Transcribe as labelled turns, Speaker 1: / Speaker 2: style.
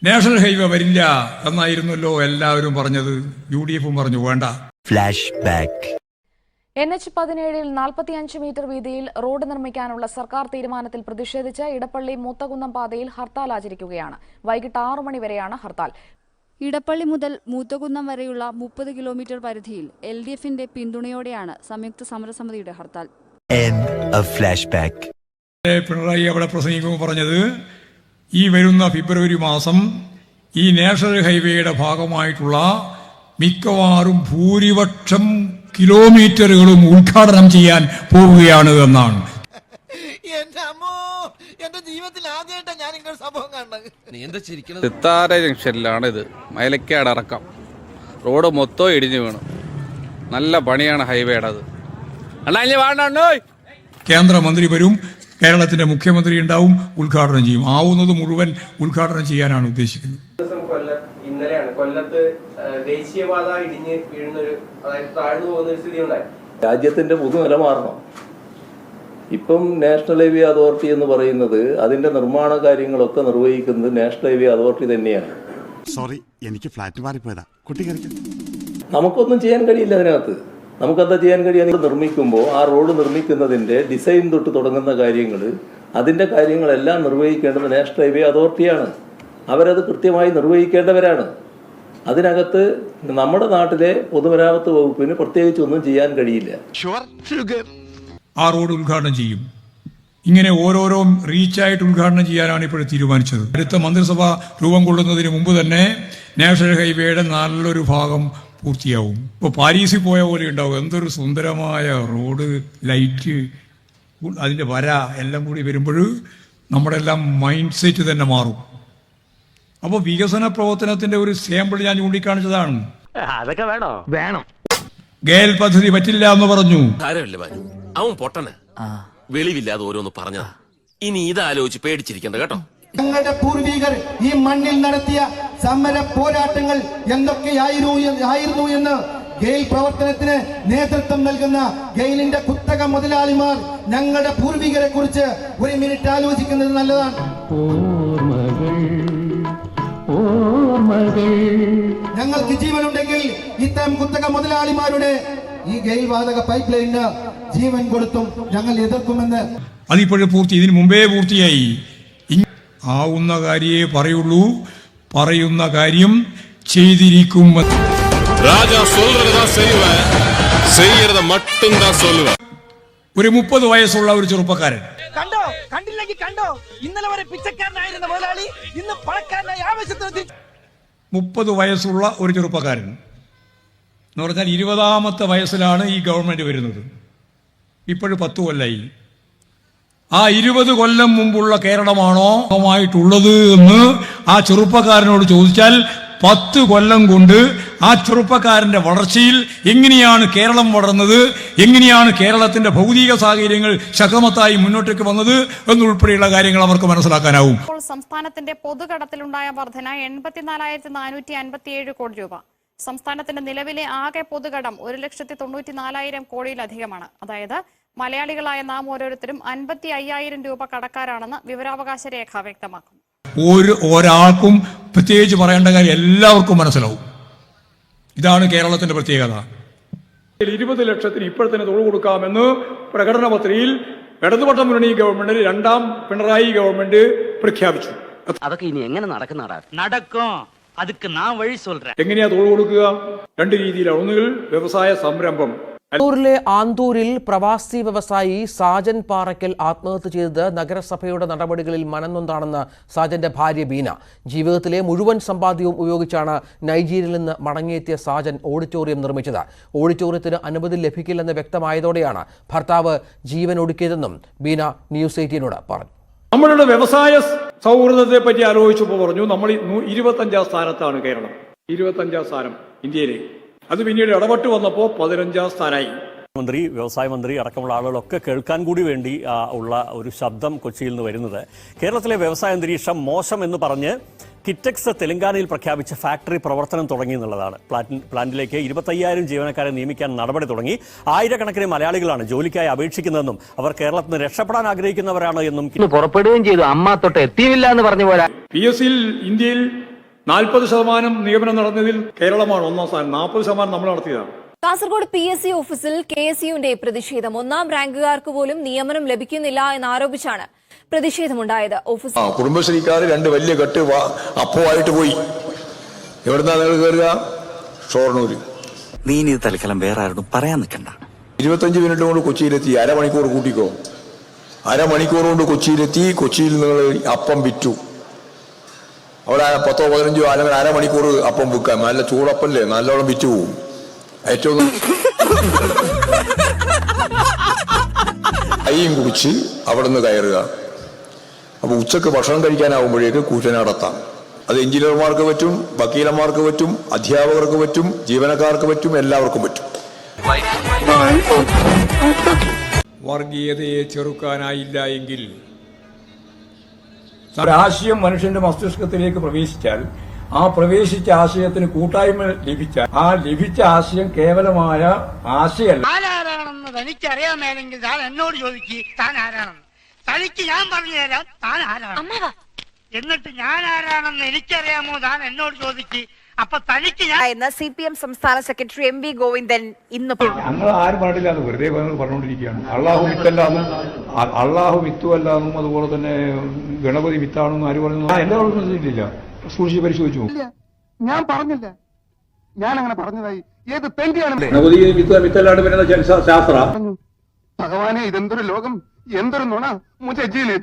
Speaker 1: National highway വരില്ല എന്നായിരുന്നല്ലോ എല്ലാവരും പറഞ്ഞത്. UDF പറഞ്ഞു വേണ്ട.
Speaker 2: Flash back.
Speaker 3: NH-17 45 മീറ്റർ വീതിയിൽ റോഡ് നിർമ്മിക്കാനുള്ള സർക്കാർ തീരുമാനത്തിൽ പ്രതിഷേധിച്ച് ഇടപ്പള്ളി മൂത്തകുന്നം പാതയിൽ ഹർത്താൽ ആചരിക്കുകയാണ്. വൈകിട്ട് 6 മണി വരെയാണ് ഹർത്താൽ.
Speaker 4: ഇടപ്പള്ളി മുതൽ മൂത്തകുന്നം വരെയുള്ള 30 കിലോമീറ്റർ പരിധിയിൽ LDF-ന്റെ പിന്തുണയോടെയാണ് സംയുക്ത സമരസമിതിയുടെ ഹർത്താൽ.
Speaker 1: പിണറായി അവിടെ പ്രസംഗിക്കുമ്പോൾ പറഞ്ഞത് ഈ വരുന്ന ഫെബ്രുവരി മാസം ഈ നാഷണൽ ഹൈവേയുടെ ഭാഗമായിട്ടുള്ള മിക്കവാറും ഭൂരിപക്ഷം കിലോമീറ്ററുകളും ഉദ്ഘാടനം ചെയ്യാൻ പോവുകയാണ് എന്നാണ്.
Speaker 5: സിത്താര ജംഗ്ഷനിലാണ് ഇത്. മൈലക്കാട് ഇറക്കം റോഡ് മൊത്തം ഇടിഞ്ഞു വീണു. നല്ല പണിയാണ് ഹൈവേയുടെ. അത്
Speaker 1: കേന്ദ്രമന്ത്രി വരും, കേരളത്തിന്റെ മുഖ്യമന്ത്രി ഉണ്ടാവും, ഉദ്ഘാടനം ചെയ്യും. ആവുന്നത് മുഴുവൻ ഉദ്ഘാടനം ചെയ്യാനാണ് ഉദ്ദേശിക്കുന്നത്.
Speaker 6: ഇന്നലെയാണ് കൊല്ലത്ത് ദേശീയപാത ഇടിഞ്ഞ് വീഴുന്നൊരു, അതായത് താഴ്ന്നു പോകുന്ന ഒരു സ്ഥിതി ഉണ്ടായി.
Speaker 7: രാജ്യത്തിന്റെ പൊതുനില മാറണം. ഇപ്പം നാഷണൽ ഹൈവേ അതോറിറ്റി എന്ന് പറയുന്നത് അതിന്റെ നിർമ്മാണ കാര്യങ്ങളൊക്കെ നിർവഹിക്കുന്നത് നാഷണൽ ഹൈവേ അതോറിറ്റി തന്നെയാണ്.
Speaker 8: സോറി, എനിക്ക് ഫ്ലാറ്റ് മാറിപ്പോയതാ.
Speaker 7: നമുക്കൊന്നും ചെയ്യാൻ കഴിയില്ല അതിനകത്ത്. നമുക്കെന്താ ചെയ്യാൻ കഴിയാൻ? നിർമ്മിക്കുമ്പോൾ ആ റോഡ് നിർമ്മിക്കുന്നതിന്റെ ഡിസൈൻ തൊട്ട് തുടങ്ങുന്ന കാര്യങ്ങൾ, അതിന്റെ കാര്യങ്ങളെല്ലാം നിർവഹിക്കേണ്ടത് നാഷണൽ ഹൈവേ അതോറിറ്റിയാണ്. അവരത് കൃത്യമായി നിർവഹിക്കേണ്ടവരാണ്. അതിനകത്ത് നമ്മുടെ നാട്ടിലെ പൊതുമരാമത്ത് വകുപ്പിന് പ്രത്യേകിച്ച് ഒന്നും ചെയ്യാൻ കഴിയില്ല.
Speaker 1: ആ റോഡ് ഉദ്ഘാടനം ചെയ്യും. ഇങ്ങനെ ഓരോരോ റീച്ചായിട്ട് ഉദ്ഘാടനം ചെയ്യാനാണ് ഇപ്പോൾ തീരുമാനിച്ചത്. അടുത്ത മന്ത്രിസഭ രൂപം കൊള്ളുന്നതിന് മുമ്പ് തന്നെ നാഷണൽ ഹൈവേയുടെ നല്ലൊരു ഭാഗം പൂർത്തിയാവും. ഇപ്പോൾ പാരീസിൽ പോയ പോലെ ഉണ്ടാവും. എന്തൊരു സുന്ദരമായ റോഡ്, ലൈറ്റ്, അതിൻ്റെ വര എല്ലാം കൂടി വരുമ്പോൾ നമ്മുടെ എല്ലാം മൈൻഡ് സെറ്റ് തന്നെ മാറും. അപ്പോൾ വികസന പ്രവർത്തനത്തിന്റെ ഒരു സാമ്പിൾ ഞാൻ ചൂണ്ടിക്കാണിച്ചതാണ്.
Speaker 9: അതൊക്കെ വേണം.
Speaker 1: ഗേൽ പദ്ധതി പറ്റില്ല എന്ന് പറഞ്ഞു.
Speaker 10: അവൻ പൊട്ടന് വെളിവില്ലാതെ ഓരോന്ന് പറഞ്ഞതാ. ഇനി ഇതാലോചിച്ച് പേടിച്ചിരിക്കണ്ട കേട്ടോ.
Speaker 11: ഞങ്ങളുടെ പൂർവികർ ഈ മണ്ണിൽ നടത്തിയ സമര പോരാട്ടങ്ങൾ എന്തൊക്കെയായിരുന്നു എന്ന് ഗെയിൽ പ്രവർത്തനത്തിന് നേതൃത്വം നൽകുന്ന ഗെയിലിന്റെ കുത്തക മുതലാളിമാർ ഞങ്ങളുടെ പൂർവികരെ കുറിച്ച് ഒരു മിനിറ്റ് ആലോചിക്കുന്നത് നല്ലതാണ്. ഞങ്ങൾക്ക് ജീവനുണ്ടെങ്കിൽ ഇത്തരം കുത്തക മുതലാളിമാരുടെ ഈ ഗെയിൽ വാതക പൈപ്പ് ലൈനിന് ജീവൻ കൊടുത്തും ഞങ്ങൾ എതിർക്കുമെന്ന്.
Speaker 1: അതിപ്പോഴും പൂർത്തി, ഇതിനു മുമ്പേ പൂർത്തിയായി. ആവുന്ന കാര്യേ പറയുള്ളൂ, പറയുന്ന കാര്യം ചെയ്തിരിക്കും. ഒരു 30 വയസ്സുള്ള ഒരു ചെറുപ്പക്കാരൻ,
Speaker 11: കണ്ടോ കണ്ടില്ലെങ്കിൽ കണ്ടോ, ഇന്നലെ വരെ പിച്ചക്കാരനായിരുന്ന മുതലാളി ഇന്ന് പണക്കാരനായി ആവശ്യത്തിന്.
Speaker 1: 30 വയസ്സുള്ള ഒരു ചെറുപ്പക്കാരൻ എന്ന് പറഞ്ഞാൽ 20ാമത്തെ വയസ്സിലാണ് ഈ ഗവൺമെന്റ് വരുന്നത്. ഇപ്പോഴും 10 കൊല്ലായി. ആ 20 കൊല്ലം മുമ്പുള്ള കേരളമാണോ ആയിട്ടുള്ളത് എന്ന് ആ ചെറുപ്പക്കാരനോട് ചോദിച്ചാൽ 10 കൊല്ലം കൊണ്ട് ആ ചെറുപ്പക്കാരന്റെ വളർച്ചയിൽ എങ്ങനെയാണ് കേരളം വളർന്നത്, എങ്ങനെയാണ് കേരളത്തിന്റെ ഭൗതിക സാഹചര്യങ്ങൾ ശക്തമത്തായി മുന്നോട്ടേക്ക് വന്നത് എന്നുൾപ്പെടെയുള്ള കാര്യങ്ങൾ അവർക്ക് മനസ്സിലാക്കാനാവും.
Speaker 3: സംസ്ഥാനത്തിന്റെ പൊതുകടത്തിലുണ്ടായ വർധന 84,457 കോടി രൂപ. സംസ്ഥാനത്തിന്റെ നിലവിലെ ആകെ പൊതുകടം 1,94,000 കോടിയിലധികമാണ്. അതായത് മലയാളികളായ നാം ഓരോരുത്തരും 55,000 രൂപ കടക്കാരാണെന്ന് വിവരാവകാശ രേഖ വ്യക്തമാക്കുന്നു.
Speaker 1: ഒരാൾക്കും പ്രത്യേകിച്ച് പറയേണ്ട കാര്യം എല്ലാവർക്കും മനസ്സിലാവും. ഇതാണ് കേരളത്തിന്റെ പ്രത്യേകത. 20 ലക്ഷത്തിന് ഇപ്പോഴത്തന്നെ തൊഴിൽ കൊടുക്കാമെന്ന് പ്രകടന പത്രികയിൽ ഇടതുപക്ഷ മുന്നണി ഗവൺമെന്റ്, 2ാം പിണറായി ഗവൺമെന്റ് പ്രഖ്യാപിച്ചു.
Speaker 9: അതൊക്കെ ഇനി എങ്ങനെ നടക്കും? അതുക്ക് ഞാൻ വഴി சொல்றேன்.
Speaker 1: എങ്ങനെയാ തൊഴിൽ കൊടുക്കുക? 2 രീതിയിലാണ്. ഒന്നുകിൽ വ്യവസായ സംരംഭം.
Speaker 12: ആന്തൂരിൽ പ്രവാസി വ്യവസായി സാജൻ പാറയ്ക്കൽ ആത്മഹത്യ ചെയ്തത് നഗരസഭയുടെ നടപടികളിൽ മനംനൊന്താണെന്ന് സാജന്റെ ഭാര്യ ബീന. ജീവിതത്തിലെ മുഴുവൻ സമ്പാദ്യവും ഉപയോഗിച്ചാണ് നൈജീരിയയിൽ നിന്ന് മടങ്ങിയെത്തിയ സാജൻ ഓഡിറ്റോറിയം നിർമ്മിച്ചത്. ഓഡിറ്റോറിയത്തിന് അനുമതി ലഭിക്കില്ലെന്ന് വ്യക്തമായതോടെയാണ് ഭർത്താവ് ജീവൻ ഒടുക്കിയതെന്നും ബീന ന്യൂസ് 18നോട് പറഞ്ഞു.
Speaker 1: നമ്മളുടെ വ്യവസായ സൗഹൃദത്തെ പറ്റി ആലോചിച്ചപ്പോൾ പറഞ്ഞു, നമ്മൾ 25ാം സ്ഥാനത്താണ് കേരളം. 25ാം സ്ഥാനം ഇന്ത്യയിലെ. അത് പിന്നീട് ഇടപെട്ട് വന്നപ്പോൾ 15ാം സ്ഥാനമായി.
Speaker 13: മന്ത്രി, വ്യവസായ മന്ത്രി അടക്കമുള്ള ആളുകളൊക്കെ കേൾക്കാൻ കൂടി വേണ്ടി ഉള്ള ഒരു ശബ്ദം കൊച്ചിയിൽ നിന്ന് വരുന്നത്, കേരളത്തിലെ വ്യവസായ അന്തരീക്ഷം മോശം എന്ന് പറഞ്ഞ് കിറ്റക്സ് തെലങ്കാനയിൽ പ്രഖ്യാപിച്ച ഫാക്ടറി പ്രവർത്തനം തുടങ്ങി എന്നുള്ളതാണ്. പ്ലാന്റിലേക്ക് 25,000 ജീവനക്കാരെ നിയമിക്കാൻ നടപടി തുടങ്ങി. ആയിരക്കണക്കിന് മലയാളികളാണ് ജോലിക്കായി അപേക്ഷിക്കുന്നതെന്നും അവർ കേരളത്തിൽ നിന്ന് രക്ഷപ്പെടാൻ ആഗ്രഹിക്കുന്നവരാണ് എന്നും
Speaker 9: പുറപ്പെടുകയും ചെയ്തു. അമ്മ തൊട്ട് എത്തിയില്ല എന്ന് പറഞ്ഞു പോലെ.
Speaker 1: PSC ഇന്ത്യയിൽ 40% നിയമനം നടന്നതിൽ കേരളമാണ് ഒന്നാം സ്ഥാനം. 40% നമ്മൾ നടത്തിയതാണ്.
Speaker 2: കാസർഗോഡ് PSC ഓഫീസിൽ KSUവിന്റെ പ്രതിഷേധം. 1ാം റാങ്കുകാർക്ക് പോലും നിയമനം ലഭിക്കുന്നില്ല എന്നാരോപിച്ചാണ് പ്രതിഷേധമുണ്ടായത്. ഓഫീസ്
Speaker 14: കുടുംബശ്രീക്കാർ 2 വലിയ കെട്ട് അപ്പമായിട്ട് പോയി. എവിടുന്നാ നിങ്ങൾ കയറുക? ഷൊർണൂര്.
Speaker 8: നീ ഇനി തൽക്കാലം വേറെ ആരോടും പറയാൻ നിൽക്കണ്ട.
Speaker 14: 25 മിനിറ്റ് കൊണ്ട് കൊച്ചിയിലെത്തി. അരമണിക്കൂർ കൂട്ടിക്കോ. അരമണിക്കൂർ കൊണ്ട് കൊച്ചിയിലെത്തി. കൊച്ചിയിൽ നിങ്ങൾ അപ്പം വിറ്റു. അവിടെ 10-15 അല്ലെങ്കിൽ അരമണിക്കൂർ അപ്പം വിൽക്കാം. നല്ല ചൂടപ്പല്ലേ, നല്ലോണം വിറ്റ് പോവും. ഏറ്റവും കൈയും കുടിച്ച് അവിടെ നിന്ന് കയറുക. അപ്പൊ ഉച്ചക്ക് ഭക്ഷണം കഴിക്കാനാവുമ്പോഴേക്ക് കൂറ്റനാടത്താം. അത് എഞ്ചിനീയർമാർക്ക് പറ്റും, വക്കീലന്മാർക്ക് പറ്റും, അധ്യാപകർക്ക് പറ്റും, ജീവനക്കാർക്ക് പറ്റും, എല്ലാവർക്കും പറ്റും.
Speaker 1: വർഗീയതയെ ചെറുക്കാനായില്ല എങ്കിൽ ആശയം മനുഷ്യന്റെ മസ്തിഷ്കത്തിലേക്ക് പ്രവേശിച്ചാൽ ആ പ്രവേശിച്ച ആശയത്തിന് കൂട്ടായ്മ ലഭിച്ചാൽ ആ ലഭിച്ച ആശയം കേവലമായ ആശയമല്ല.
Speaker 9: ആരാണെന്ന് തനിക്കറിയാമേലെങ്കിൽ താൻ എന്നോട് ചോദിക്കുക താൻ ആരാണെന്ന്. തനിക്ക് ഞാൻ പറഞ്ഞു തരാം താൻ ആരാണ്. എന്നിട്ട് ഞാൻ ആരാണെന്ന് എനിക്കറിയാമോ താൻ എന്നോട് ചോദിക്കുക. അപ്പൊ തനിക്ക് ഞാൻ
Speaker 2: CPM സംസ്ഥാന സെക്രട്ടറി MV ഗോവിന്ദൻ ഇന്ന്
Speaker 1: ഞങ്ങൾ ആരും പാടില്ല എന്ന് വെറുതെ പറഞ്ഞുകൊണ്ടിരിക്കുകയാണ്. അള്ളാഹു വിത്തല്ലാന്നും അള്ളാഹു വിത്തുമല്ലാന്നും അതുപോലെ തന്നെ ഗണപതി വിത്താണെന്നും ആര് പറഞ്ഞു? എല്ലാവരും ശ്രദ്ധിച്ചിട്ടില്ല. സൂക്ഷിച്ച് പരിശോധിച്ചു.
Speaker 11: ഞാൻ പറഞ്ഞില്ല, ഞാൻ അങ്ങനെ പറഞ്ഞതായി ഏത് പെന്റിയാണ്
Speaker 1: ഗണപതി വിത്തല്ലാണ്ട് വരുന്ന ശാസ്ത്ര
Speaker 11: ഭഗവാനെ, ഇതെന്തൊരു ലോകം, എന്തൊരു നുണ. മുझे ജീനെ